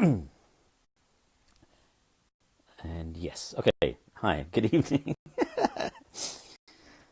And yes, okay. Hi, good evening.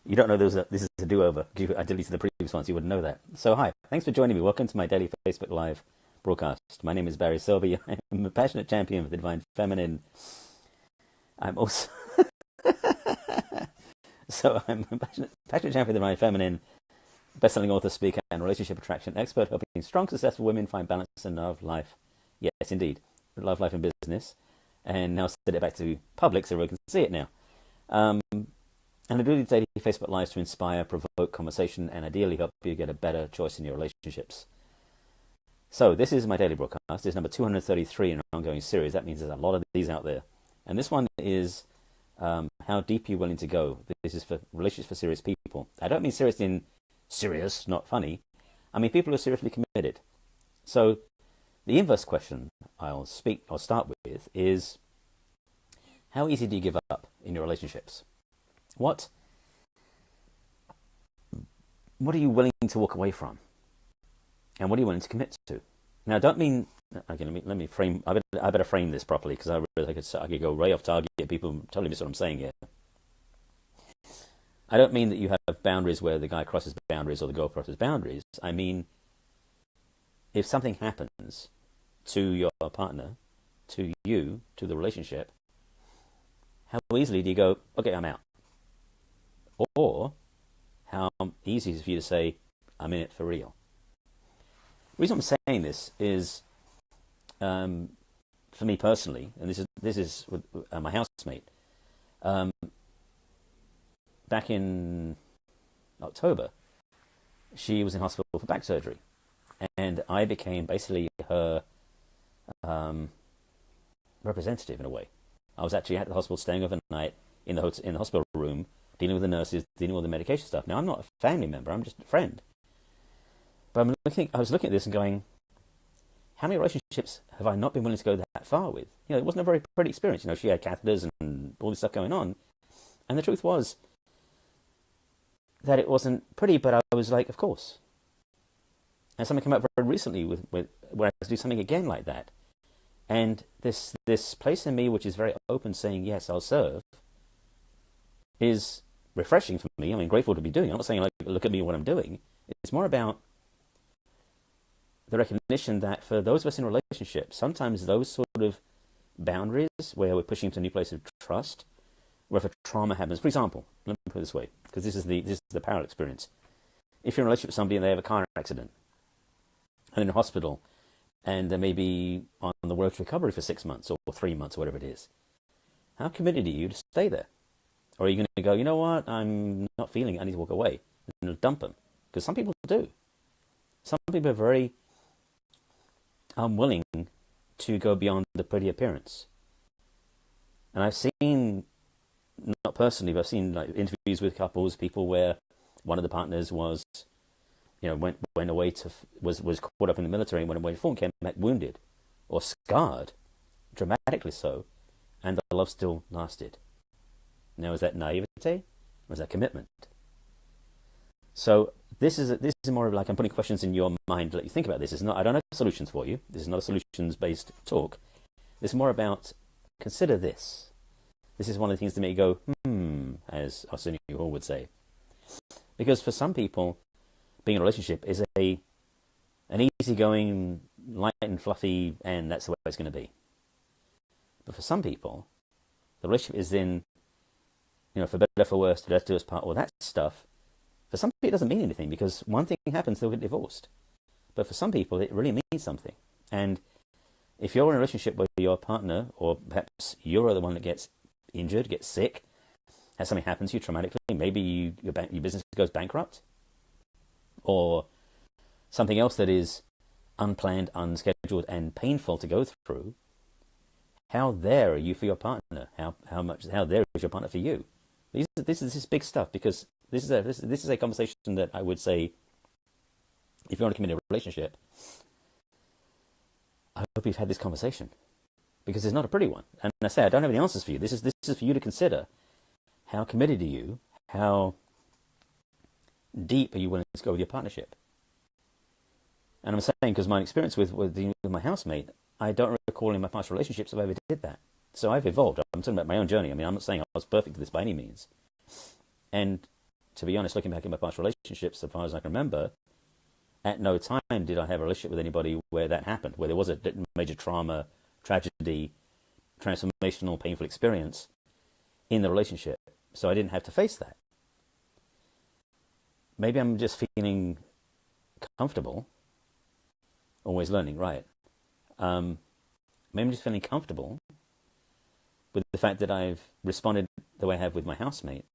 You don't know this is a do-over. I deleted the previous ones. You wouldn't know that. So hi, thanks for joining me. Welcome to my daily Facebook Live broadcast. My name is Barry Selby. I'm a passionate champion for the divine feminine. I'm also I'm a passionate champion for the divine feminine, best-selling author, speaker, and relationship attraction expert, helping strong, successful women find balance in love, life. Yes, indeed, love, life, and business. And now set it back to public so everyone can see it now. And I do these daily Facebook Lives to inspire, provoke conversation, and ideally help you get a better choice in your relationships. So this is my daily broadcast. This is number 233 in an ongoing series. That means there's a lot of these out there. And this one is how deep you're willing to go. This is for relationships for serious people. I don't mean serious in serious, not funny. I mean people who are seriously committed. So the inverse question I'll start with is, how easy do you give up in your relationships? What are you willing to walk away from? And what are you willing to commit to? Now, I don't mean, okay, let me frame, I better frame this properly, because I realize I could go right off target, people totally miss what I'm saying here. I don't mean that you have boundaries where the guy crosses boundaries or the girl crosses boundaries. I mean, if something happens to your partner, to you, to the relationship, how easily do you go, okay, I'm out? Or how easy is it for you to say, I'm in it for real? The reason I'm saying this is, for me personally, and this is with my housemate. Back in October, she was in hospital for back surgery, and I became basically her representative in a way. I was actually at the hospital, staying overnight in the hospital room, dealing with the nurses, dealing with the medication stuff. Now, I'm not a family member, I'm just a friend. But I was looking at this and going, how many relationships have I not been willing to go that far with? It wasn't a very pretty experience. She had catheters and all this stuff going on. And the truth was that it wasn't pretty, but I was like, of course. And something came up very recently with where I was to do something again like that. And this place in me, which is very open, saying, yes, I'll serve, is refreshing for me. I mean, grateful to be doing it. I'm not saying, like, look at me, what I'm doing. It's more about the recognition that for those of us in relationships, sometimes those sort of boundaries where we're pushing to a new place of trust, where if a trauma happens, for example, let me put it this way, because this is the parallel experience. If you're in a relationship with somebody and they have a car accident, and in a hospital, and they may be on the road to recovery for 6 months or 3 months or whatever it is, how committed are you to stay there? Or are you going to go, you know what, I'm not feeling it, I need to walk away, and dump them? Because some people do. Some people are very unwilling to go beyond the pretty appearance. And I've seen, not personally, but I've seen like interviews with couples, people where one of the partners was, went away was caught up in the military and went away to came back wounded or scarred, dramatically so, and the love still lasted. Now, is that naivete or is that commitment? So this is more of like I'm putting questions in your mind to let you think about this. I don't have solutions for you. This is not a solutions-based talk. This is more about, consider this. This is one of the things that make you go, as Arsenio Hall would say. Because for some people, being in a relationship is an easygoing, light and fluffy, and that's the way it's going to be. But for some people, the relationship is in, for better, for worse, to death do us part, all that stuff. For some people, it doesn't mean anything because one thing happens, they'll get divorced. But for some people, it really means something. And if you're in a relationship where your partner, or perhaps you're the one that gets injured, gets sick, has something happen to you traumatically, maybe your business goes bankrupt, or something else that is unplanned, unscheduled, and painful to go through, how there are you for your partner? How there is your partner for you? This is big stuff, because this is a conversation that I would say, if you want to commit a relationship, I hope you've had this conversation, because it's not a pretty one. And I say I don't have any answers for you. This is for you to consider. How committed are you? How deep are you willing to go with your partnership? And I'm saying, because my experience with my housemate, I don't recall in my past relationships if I ever did that. So I've evolved. I'm talking about my own journey. I mean, I'm not saying I was perfect at this by any means. And to be honest, looking back at my past relationships, as far as I can remember, at no time did I have a relationship with anybody where that happened, where there was a major trauma, tragedy, transformational, painful experience in the relationship. So I didn't have to face that. Maybe I'm just feeling comfortable, always learning, right? Maybe I'm just feeling comfortable with the fact that I've responded the way I have with my housemate.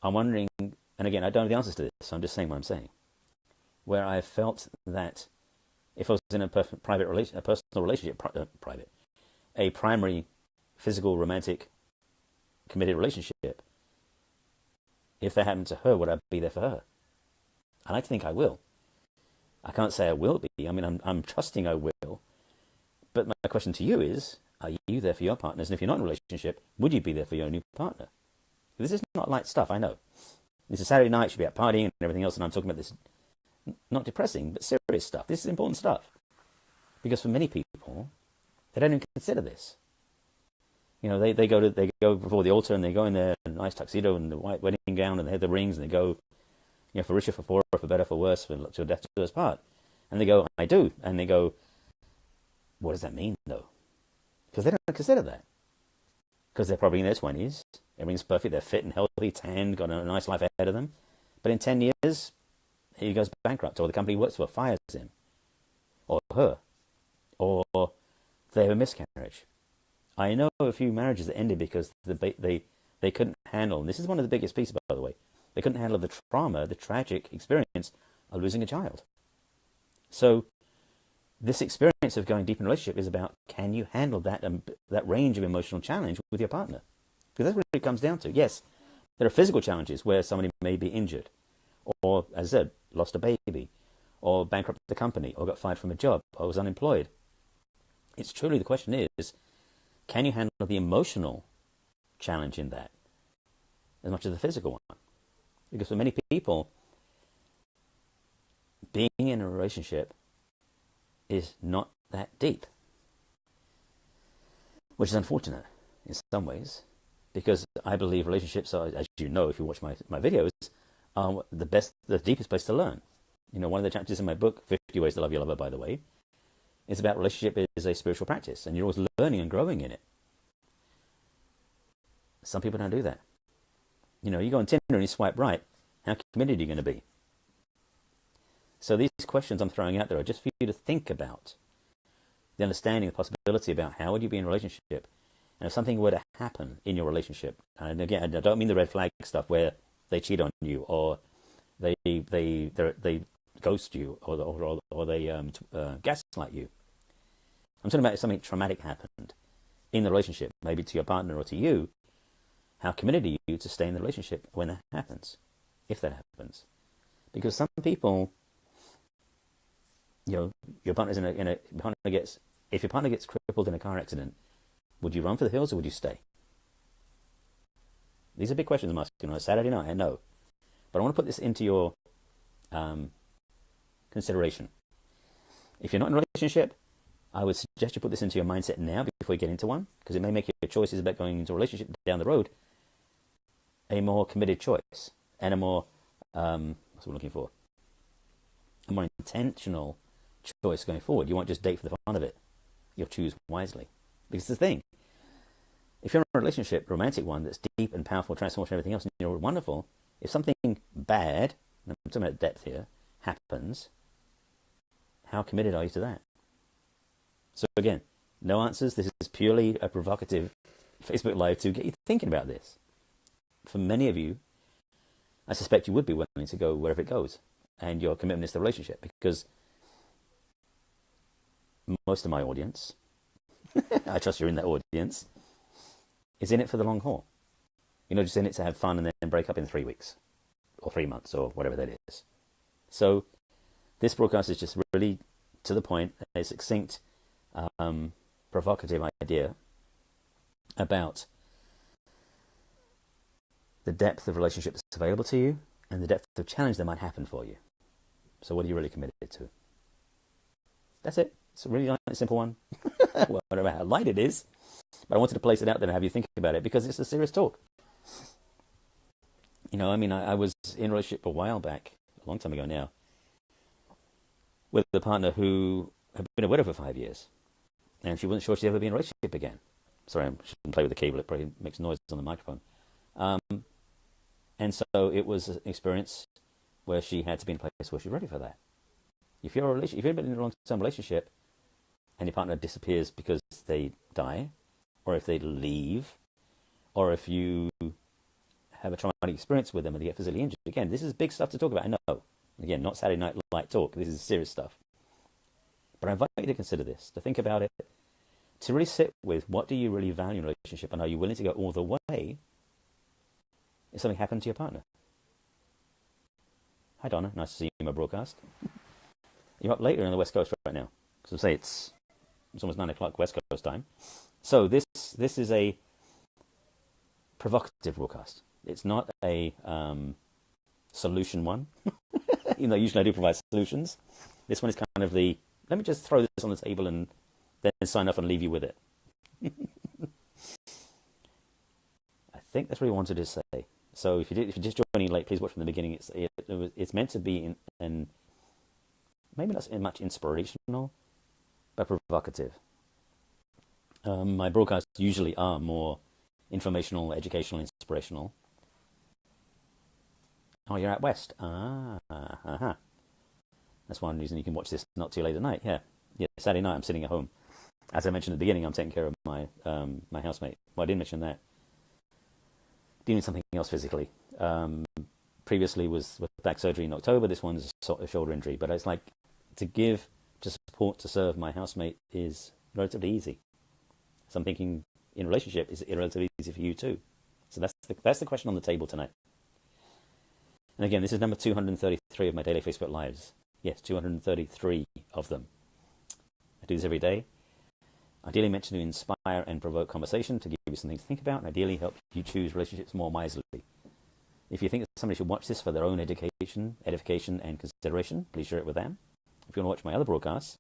I'm wondering, and again, I don't have the answers to this, so I'm just saying what I'm saying, where I felt that if I was in a personal relationship, a primary, physical, romantic, committed relationship, if that happened to her, would I be there for her? I like to think I will. I can't say I will be. I mean, I'm trusting I will. But my question to you is, are you there for your partners? And if you're not in a relationship, would you be there for your new partner? This is not light stuff, I know. This is Saturday night, should be out partying and everything else, and I'm talking about this not depressing, but serious stuff. This is important stuff. Because for many people, they don't even consider this. You know, they go before the altar and they go in their nice tuxedo and the white wedding gown and they have the rings and they go, you know, for richer, for poorer, for better, for worse, for till death do us part. And they go, I do. And they go, what does that mean, though? Because they don't consider that. Because they're probably in their 20s. Everything's perfect. They're fit and healthy, tanned, got a nice life ahead of them. But in 10 years, he goes bankrupt, or the company he works for fires him, or her, or they have a miscarriage. I know a few marriages that ended because they couldn't handle, and this is one of the biggest pieces, by the way, they couldn't handle the trauma, the tragic experience of losing a child. So this experience of going deep in a relationship is about, can you handle that range of emotional challenge with your partner? Because that's what it comes down to. Yes, there are physical challenges where somebody may be injured, or, as I said, lost a baby, or bankrupted the company, or got fired from a job, or was unemployed. It's truly, the question is, can you handle the emotional challenge in that as much as the physical one? Because for many people, being in a relationship is not that deep, which is unfortunate in some ways, because I believe relationships are, as you know if you watch my videos, are the deepest place to learn. You know, one of the chapters in my book, 50 Ways to Love Your Lover, by the way, is about relationship is a spiritual practice, and you're always learning and growing in it. Some people don't do that. You know, you go on Tinder and you swipe right, how committed are you going to be? So these questions I'm throwing out there are just for you to think about. The understanding, the possibility about how would you be in a relationship, and if something were to happen in your relationship, and again, I don't mean the red flag stuff where they cheat on you, or they ghost you, or they gaslight you. I'm talking about if something traumatic happened in the relationship, maybe to your partner or to you. How committed are you to stay in the relationship when that happens, if that happens? Because some people, you know, your partner's if your partner gets crippled in a car accident, would you run for the hills or would you stay? These are big questions I'm asking on a Saturday night, I know. But I want to put this into your consideration. If you're not in a relationship, I would suggest you put this into your mindset now before you get into one, because it may make your choices about going into a relationship down the road a more committed choice and a more, what's I'm looking for? A more intentional choice going forward. You won't just date for the fun of it. You'll choose wisely. Because the thing, if you're in a relationship, romantic one, that's deep and powerful, transformational, everything else, and you're wonderful, if something bad, I'm talking about depth here, happens, how committed are you to that? So again, no answers. This is purely a provocative Facebook Live to get you thinking about this. For many of you, I suspect you would be willing to go wherever it goes, and your commitment is to the relationship, because most of my audience, I trust you're in that audience, is in it for the long haul. You're not just in it to have fun and then break up in 3 weeks, or 3 months, or whatever that is. So this broadcast is just really to the point, a succinct, provocative idea about the depth of relationship that's available to you and the depth of challenge that might happen for you. So what are you really committed to? That's it. It's a really nice, simple one. Whatever how light it is. But I wanted to place it out there and have you think about it because it's a serious talk. You know, I mean, I was in a relationship a while back, a long time ago now, with a partner who had been a widow for 5 years. And she wasn't sure she'd ever be in a relationship again. Sorry, I shouldn't play with the cable. It probably makes noise on the microphone. And so it was an experience where she had to be in a place where she's ready for that. If you're if you've been in a long-term relationship and your partner disappears because they die, or if they leave, or if you have a traumatic experience with them and they get physically injured, again, this is big stuff to talk about. I know. Again, not Saturday Night Light talk. This is serious stuff. But I invite you to consider this, to think about it, to really sit with what do you really value in a relationship, and are you willing to go all the way if something happened to your partner? Hi, Donna. Nice to see you in my broadcast. You're up later on the West Coast right now. Because I say it's almost 9 o'clock West Coast time. So this is a provocative broadcast. It's not a solution one. Even though usually I do provide solutions. This one is kind of the, let me just throw this on the table and then sign off and leave you with it. I think that's what I wanted to say. So if you're just joining late, please watch from the beginning. It's meant to be in maybe not much inspirational, but provocative. My broadcasts usually are more informational, educational, inspirational. Oh, you're out west. That's one reason you can watch this not too late at night. Yeah, Saturday night I'm sitting at home. As I mentioned at the beginning, I'm taking care of my my housemate. Well, I didn't mention that. Dealing with something else physically. Previously was with back surgery in October. This one's a shoulder injury. But it's like to support, to serve my housemate is relatively easy. So I'm thinking in relationship, is it relatively easy for you too? So that's the question on the table tonight. And again, this is number 233 of my daily Facebook Lives. Yes, 233 of them. I do this every day. Ideally meant to inspire and provoke conversation, to give you something to think about, and ideally help you choose relationships more wisely. If you think that somebody should watch this for their own education, edification, and consideration, please share it with them. If you want to watch my other broadcasts,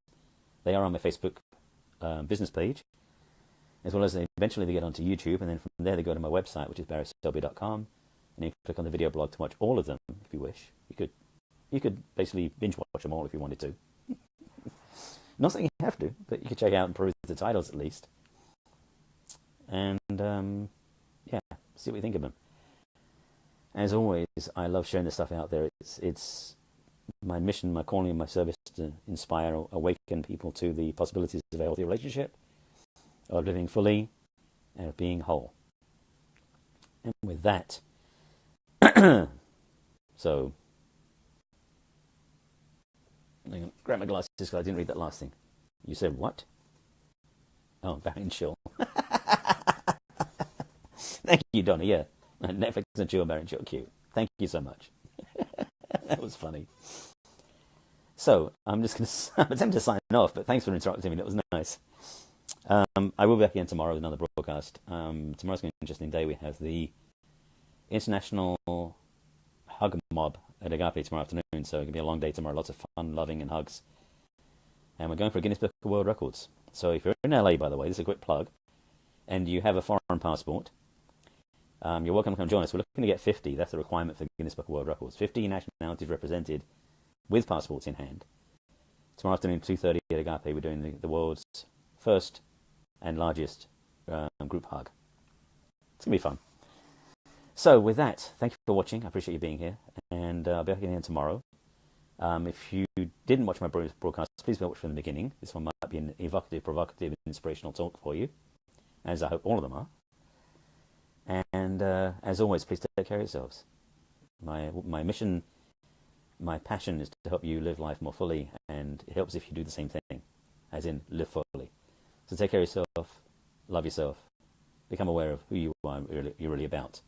they are on my Facebook business page, as well as eventually they get onto YouTube, and then from there they go to my website, which is barryselby.com, and you can click on the video blog to watch all of them if you wish. You could basically binge watch them all if you wanted to. Not saying you have to, but you could check out and peruse the titles at least. And, see what you think of them. As always, I love sharing this stuff out there. It's my mission, my calling, and my service to inspire or awaken people to the possibilities of a healthy relationship, of living fully, and of being whole. And with that, so, I'm going to grab my glasses because I didn't read that last thing. You said what? Oh, Barry and Chill. Thank you, Donna. Yeah, Netflix and Chill, Barry and Chill. Cute. Thank you so much. That was funny. So, I'm attempting to sign off, but thanks for interrupting me. That was nice. I will be back again tomorrow with another broadcast. Tomorrow's going to be an interesting day. We have the International Hug Mob at Agape tomorrow afternoon, so it's going to be a long day tomorrow. Lots of fun, loving, and hugs. And we're going for a Guinness Book of World Records. So if you're in LA, by the way, this is a quick plug, and you have a foreign passport, you're welcome to come join us. We're looking to get 50. That's the requirement for Guinness Book of World Records. 50 nationalities represented with passports in hand. Tomorrow afternoon, 2:30 at Agape, we're doing the world's first and largest group hug. It's going to be fun. So with that, thank you for watching. I appreciate you being here, and I'll be back again tomorrow. If you didn't watch my broadcast, please watch from the beginning. This one might be an evocative, provocative, inspirational talk for you, as I hope all of them are. And as always, please take care of yourselves. My mission, my passion is to help you live life more fully, and it helps if you do the same thing, as in live fully. So take care of yourself, love yourself, become aware of who you are, you're really about.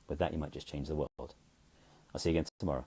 With that, you might just change the world. I'll see you again tomorrow.